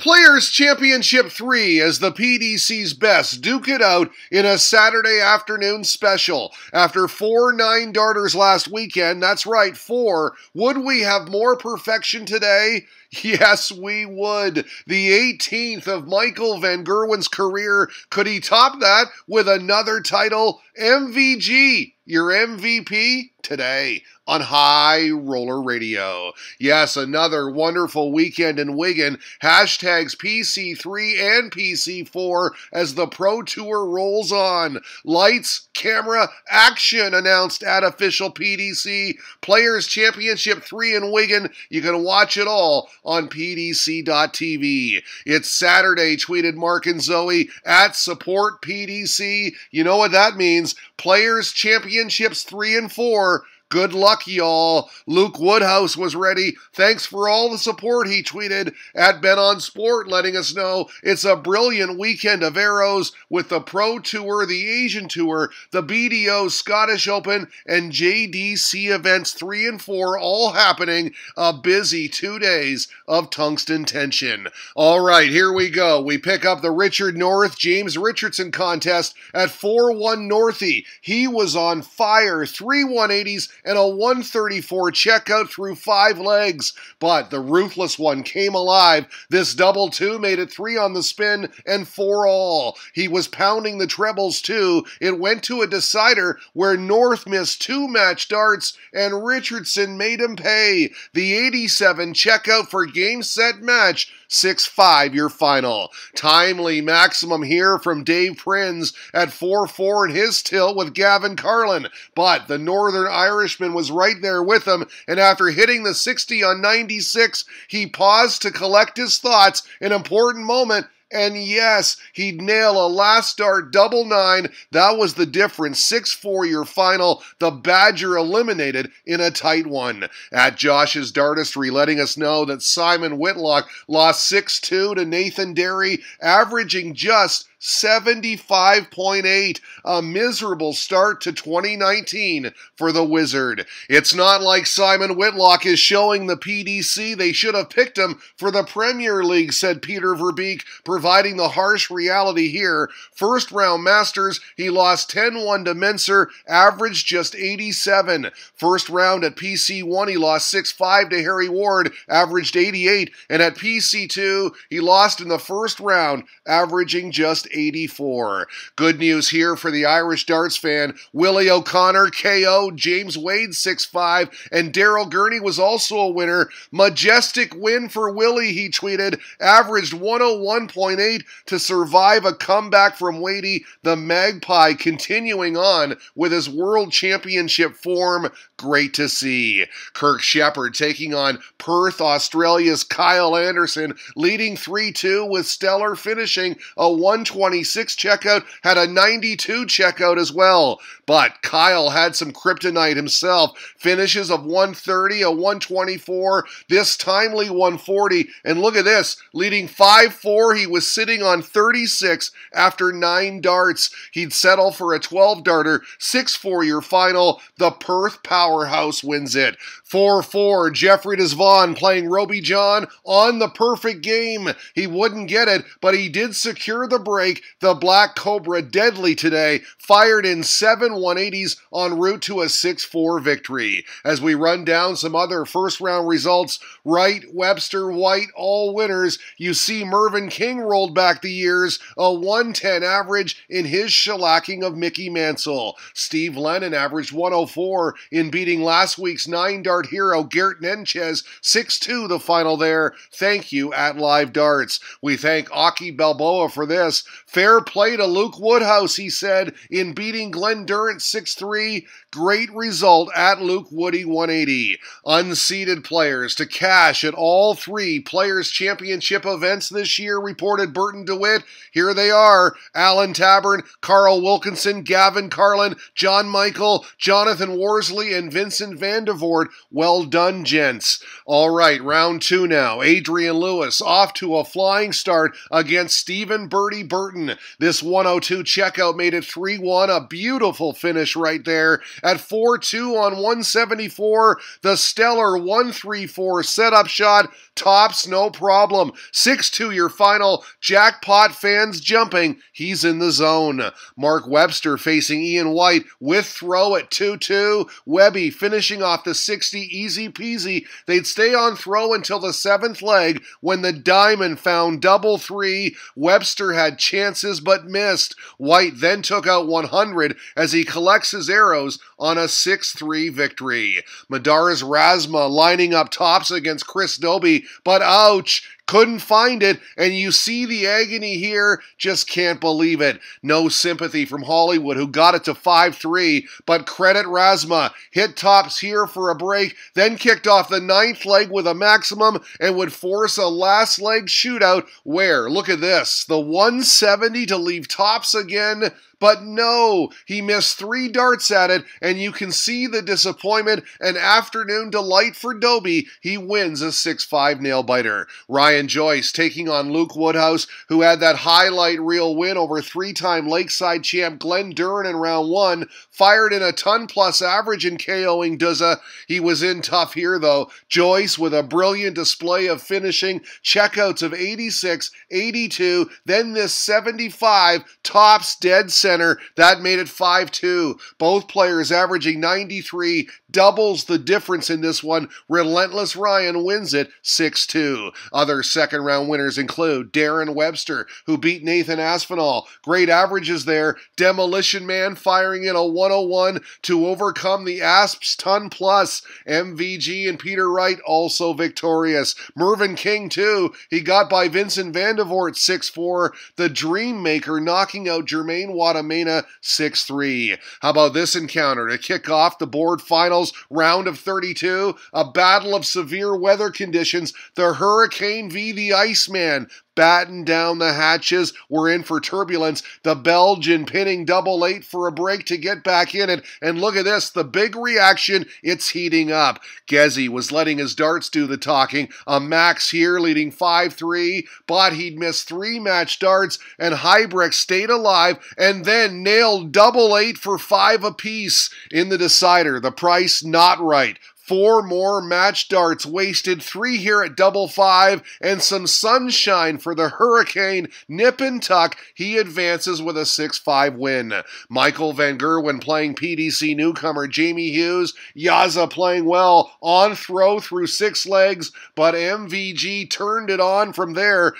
Players Championship 3 as the PDC's best duke it out in a Saturday afternoon special. After 4 9-darters last weekend, that's right, 4, would we have more perfection today? Yes, we would. The 18th of Michael Van Gerwen's career. Could he top that with another title? MvG, your MVP today on High Roller Radio. Yes, another wonderful weekend in Wigan. Hashtags PC3 and PC4 as the Pro Tour rolls on. Lights, camera, action announced at official PDC. Players Championship 3 in Wigan. You can watch it all on PDC.tv. It's Saturday, tweeted Mark and Zoe, at support PDC. You know what that means. Players Championships 3 and 4. Good luck, y'all. Luke Woodhouse was ready. Thanks for all the support, he tweeted at Ben on Sport, letting us know it's a brilliant weekend of arrows with the Pro Tour, the Asian Tour, the BDO, Scottish Open, and JDC events 3 and 4 all happening. A busy 2 days of tungsten tension. All right, here we go. We pick up the Richard North James Richardson contest at 4-1 Northie. He was on fire. 3 180s and a 134 checkout through 5 legs. But the ruthless one came alive. This double 2 made it 3 on the spin and 4 all. He was pounding the trebles too. It went to a decider where North missed 2 match darts and Richardson made him pay. The 87 checkout for game, set, match. 6-5 your final. Timely maximum here from Dave Prinz at 4-4 in his tilt with Gavin Carlin. But the Northern Irishman was right there with him, and after hitting the 60 on 96, he paused to collect his thoughts, an important moment. And yes, he'd nail a last start double 9. That was the difference. 6-4 your final. The Badger eliminated in a tight one. At Josh's Dartistry, letting us know that Simon Whitlock lost 6-2 to Nathan Derry, averaging just 75.8, a miserable start to 2019 for the Wizard. It's not like Simon Whitlock is showing the PDC they should have picked him for the Premier League, said Peter Verbeek, providing the harsh reality here. First round Masters, he lost 10-1 to Menser, averaged just 87. First round at PC1, he lost 6-5 to Harry Ward, averaged 88. And at PC2, he lost in the first round, averaging just 84. Good news here for the Irish darts fan. Willie O'Connor, KO, James Wade 6-5, and Daryl Gurney was also a winner. Majestic win for Willie, he tweeted. Averaged 101.8 to survive a comeback from Wadey. The Magpie continuing on with his World Championship form. Great to see. Kirk Shepherd taking on Perth, Australia's Kyle Anderson, leading 3-2 with stellar finishing a 126 checkout, had a 92 checkout as well. But Kyle had some kryptonite himself. Finishes of 130, a 124, this timely 140, and look at this, leading 5-4, he was sitting on 36 after 9 darts. He'd settle for a 12-darter, 6-4 your final. The Perth powerhouse wins it. 4-4, Jeffrey Desvaughn playing Roby John on the perfect game. He wouldn't get it, but he did secure the break. The Black Cobra deadly today, fired in 7 180s en route to a 6-4 victory. As we run down some other first round results, Wright, Webster, White, all winners. You see Mervyn King rolled back the years, a 110 average in his shellacking of Mickey Mansell. Steve Lennon averaged 104 in beating last week's 9-dart hero Gert Nenchez, 6-2 the final there. Thank you at Live Darts. We thank Aki Balboa for this. Fair play to Luke Woodhouse, he said, in beating Glenn Durrant 6-3. Great result at Luke Woody 180. Unseeded players to cash at all 3 Players Championship events this year, reported Burton DeWitt. Here they are: Alan Tabern, Carl Wilkinson, Gavin Carlin, John Michael, Jonathan Worsley, and and Vincent van der Voort. Well done, gents. All right, round 2 now. Adrian Lewis off to a flying start against Stephen Birdie Burton. This 102 checkout made it 3-1. A beautiful finish right there. At 4-2 on 174, the stellar 1-3-4 setup shot tops no problem. 6-2 your final. Jackpot fans jumping. He's in the zone. Mark Webster facing Ian White with throw at 2-2. Webby finishing off the 60 easy peasy. They'd stay on throw until the 7th leg when the diamond found double 3. Webster had chances but missed. White then took out 100 as he collects his arrows on a 6-3 victory. Madaris Razma lining up tops against Chris Doby, but ouch! Couldn't find it, and you see the agony here, just can't believe it. No sympathy from Hollywood, who got it to 5-3, but credit Razma. Hit tops here for a break, then kicked off the 9th leg with a maximum, and would force a last leg shootout where, look at this, the 170 to leave tops again. But no, he missed 3 darts at it, and you can see the disappointment. An afternoon delight for Doby. He wins a 6-5 nail-biter. Ryan Joyce taking on Luke Woodhouse, who had that highlight reel win over 3-time Lakeside champ Glenn Duran in round 1, fired in a ton-plus average in KOing Duzza. He was in tough here, though. Joyce with a brilliant display of finishing, checkouts of 86, 82, then this 75, tops dead center. That made it 5-2. Both players averaging 93, doubles the difference in this one. Relentless Ryan wins it 6-2. Other second round winners include Darren Webster, who beat Nathan Aspinall. Great averages there. Demolition Man firing in a 101 to overcome the Asps ton plus. MvG and Peter Wright also victorious. Mervyn King too. He got by Vincent van der Voort 6-4. The Dream Maker knocking out Jermaine Watamena 6-3. How about this encounter to kick off the board finals round of 32? A battle of severe weather conditions. The Hurricane v. the Iceman. Batten down the hatches. We're in for turbulence. The Belgian pinning 8 for a break to get back in it. And look at this, the big reaction. It's heating up. Gezi was letting his darts do the talking. A max here leading 5-3, but he'd missed 3 match darts, and Hybrex stayed alive and then nailed 8 for 5 apiece. In the decider, the price not right. 4 more match darts wasted, 3 here at 5-5, and some sunshine for the Hurricane. Nip and tuck, he advances with a 6-5 win. Michael Van Gerwen playing PDC newcomer Jamie Hughes. Yaza playing well, on throw through 6 legs, but MvG turned it on from there.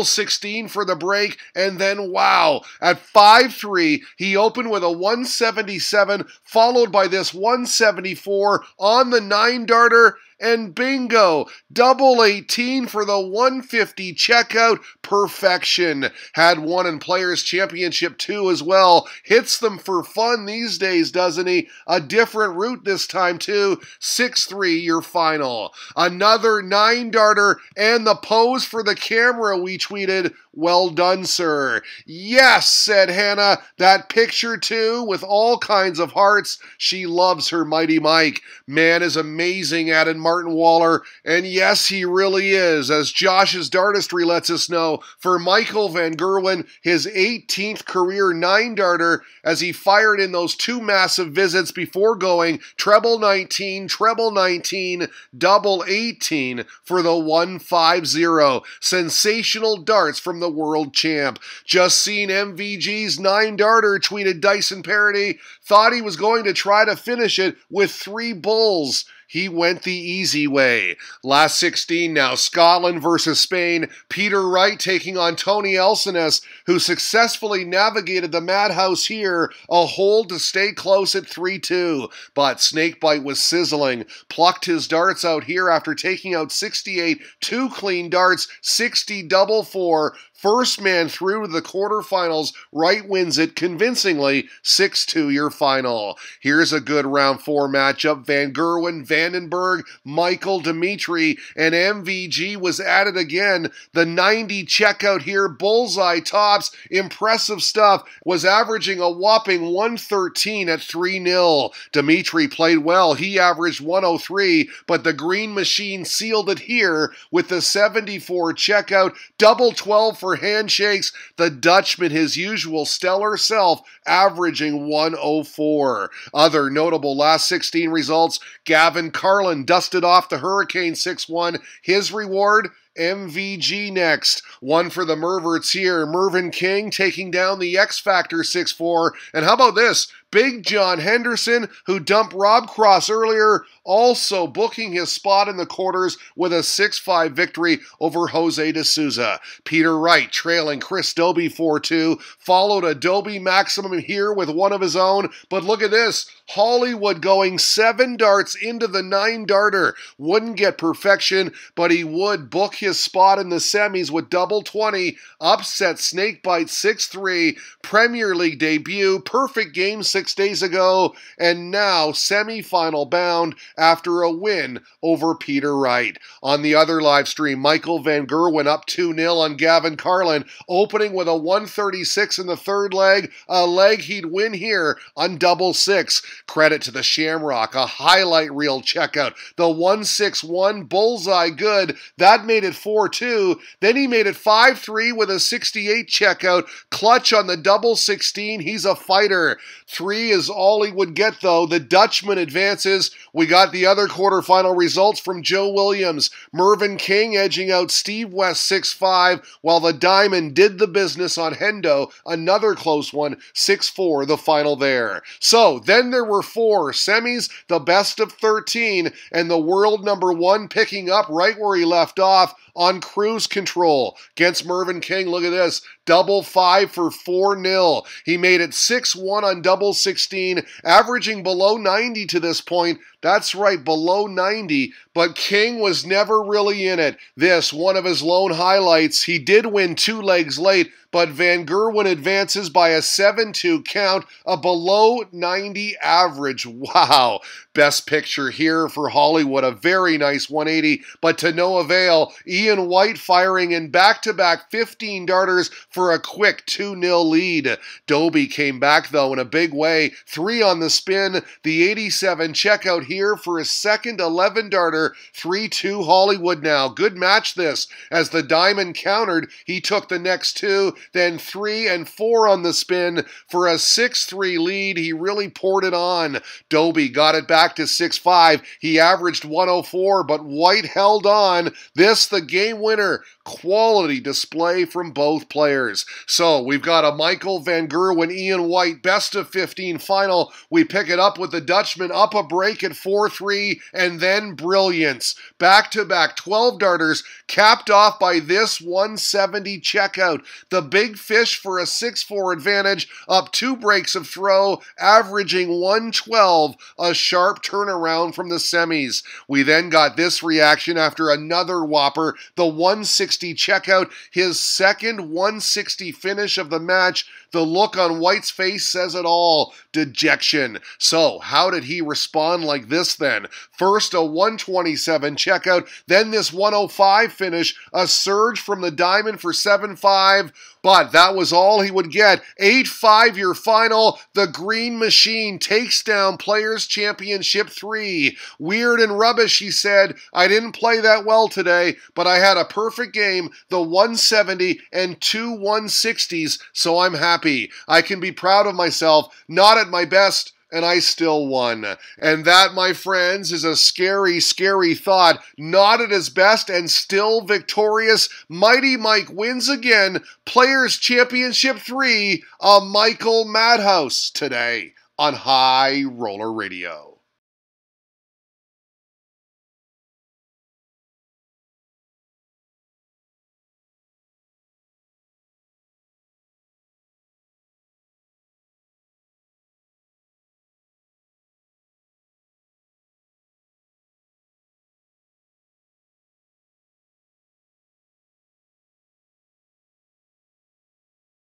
16 for the break, and then wow, at 5-3, he opened with a 177, followed by this 174 on the 9-darter, and bingo, 18 for the 150 checkout. Perfection. Had one in Players Championship 2 as well. Hits them for fun these days, doesn't he? A different route this time too. 6-3 your final. Another 9-darter, and the pose for the camera, we tweeted. Well done, sir. Yes, said Hannah. That picture too, with all kinds of hearts. She loves her Mighty Mike. Man is amazing, added Martin Waller. And yes, he really is, as Josh's Dartistry lets us know. For Michael Van Gerwen, his 18th career 9-darter, as he fired in those 2 massive visits before going treble 19, treble 19, double 18 for the 150. Sensational darts from the world champ. Just seen MvG's 9-darter, tweeted Dyson Parody. Thought he was going to try to finish it with 3 bulls. He went the easy way. Last 16 now, Scotland versus Spain. Peter Wright taking on Tony Elsones, who successfully navigated the madhouse here, a hold to stay close at 3-2. But Snakebite was sizzling, plucked his darts out here after taking out 68, 2 clean darts, 60 4. First man through to the quarterfinals. Wright wins it convincingly, 6-2 your final. Here's a good round 4 matchup. Van Gerwen, Van Vandenberg, Michael, Dimitri, and MvG was at it again. The 90 checkout here, bullseye tops, impressive stuff, was averaging a whopping 113 at 3-0. Dimitri played well. He averaged 103, but the Green Machine sealed it here with the 74 checkout, double 12 for handshakes. The Dutchman, his usual stellar self, averaging 104. Other notable last 16 results, Gavin Carlin dusted off the Hurricane 6-1. His reward, MvG next. One for the Merverts here. Mervyn King taking down the X Factor 6-4. And how about this? Big John Henderson, who dumped Rob Cross earlier, also booking his spot in the quarters with a 6-5 victory over Jose de Souza. Peter Wright trailing Chris Doby 4-2. Followed a Doby maximum here with one of his own. But look at this. Hollywood going 7 darts into the 9-darter. Wouldn't get perfection, but he would book his spot in the semis with double 20. Upset Snakebite 6-3. Premier League debut. Perfect game 6 days ago, and now semi-final bound after a win over Peter Wright. On the other live stream, Michael Van Gerwen up 2-0 on Gavin Carlin, opening with a 136 in the third leg, a leg he'd win here on double 6. Credit to the Shamrock, a highlight reel checkout. The 161 bullseye good, that made it 4-2. Then he made it 5-3 with a 68 checkout. Clutch on the double 16, he's a fighter. 3 is all he would get, though. The Dutchman advances. We got the other quarterfinal results from Joe Williams. Mervyn King edging out Steve West 6-5, while the Diamond did the business on Hendo. Another close one, 6-4, the final there. So, then there were 4 semis, the best of 13, and the world #1 picking up right where he left off on cruise control against Mervyn King. Look at this. Double 5 for 4-0. He made it 6-1 on double 16, averaging below 90 to this point. That's right, below 90, but King was never really in it. This, one of his lone highlights. He did win 2 legs late, but Van Gerwen advances by a 7-2 count, a below 90 average. Wow. Best picture here for Hollywood, a very nice 180, but to no avail. Ian White firing in back-to-back 15 darters for a quick 2-0 lead. Doby came back, though, in a big way. 3 on the spin, the 87 checkout here for his second 11-darter. 3-2 Hollywood now. Good match this. As the Diamond countered, he took the next 2, then 3 and 4 on the spin for a 6-3 lead. He really poured it on. Doby got it back to 6-5. He averaged 104, but White held on. This, the game winner. Quality display from both players. So we've got a Michael Van Gerwen, Ian White best of 15 final. We pick it up with the Dutchman up a break at 4-3, and then brilliance. Back-to-back 12 darters capped off by this 170 checkout. The big fish for a 6-4 advantage, up 2 breaks of throw, averaging 112, a sharp turnaround from the semis. We then got this reaction after another whopper, the 160 checkout, his second 160 finish of the match. The look on White's face says it all. Dejection. So, how did he respond like this then? First a 127 checkout, then this 105 finish, a surge from the Diamond for 7-5, but that was all he would get. 8-5 your final. The Green Machine takes down Players Championship 3. Weird and rubbish, he said. I didn't play that well today, but I had a perfect game, the 170 and 2 160s, so I'm happy. I can be proud of myself, not at my best, and I still won. And that, my friends, is a scary, scary thought. Not at his best and still victorious. Mighty Mike wins again. Players Championship 3, a Michael Madhouse today on High Roller Radio.